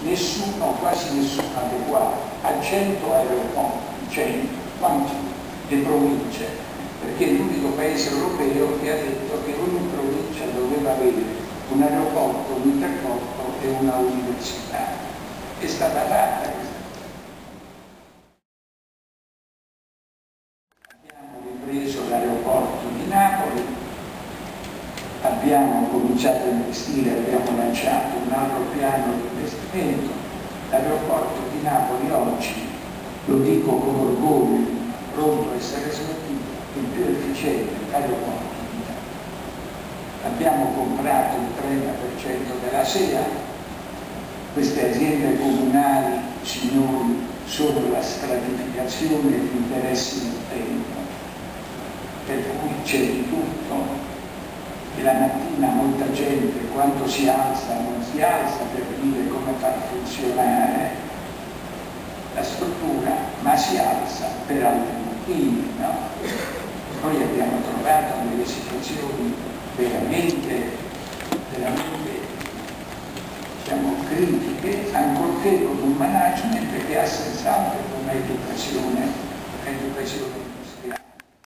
nessuno, quasi nessuno adeguato a 100 aeroporti, 100, quanti? Le province, perché è l'unico paese europeo che ha detto che ogni provincia doveva avere un aeroporto, un interporto e una università. È stata fatta questa. Abbiamo ripreso l'aeroporto di Napoli, abbiamo cominciato a investire, abbiamo lanciato un altro piano di investimento. L'aeroporto di Napoli oggi, lo dico con orgoglio, pronto a essere smentito, è il più efficiente aeroporto d'Italia. Abbiamo comprato il 30% della SEA, queste aziende comunali, signori, sono la stratificazione degli interessi del tempo, per cui c'è di tutto. E la mattina molta gente quando si alza non si alza per dire come far funzionare la struttura, ma si alza per altri motivi, no? Noi abbiamo trovato delle situazioni veramente diciamo, critiche, ancorché con un management che ha senz'altro un'educazione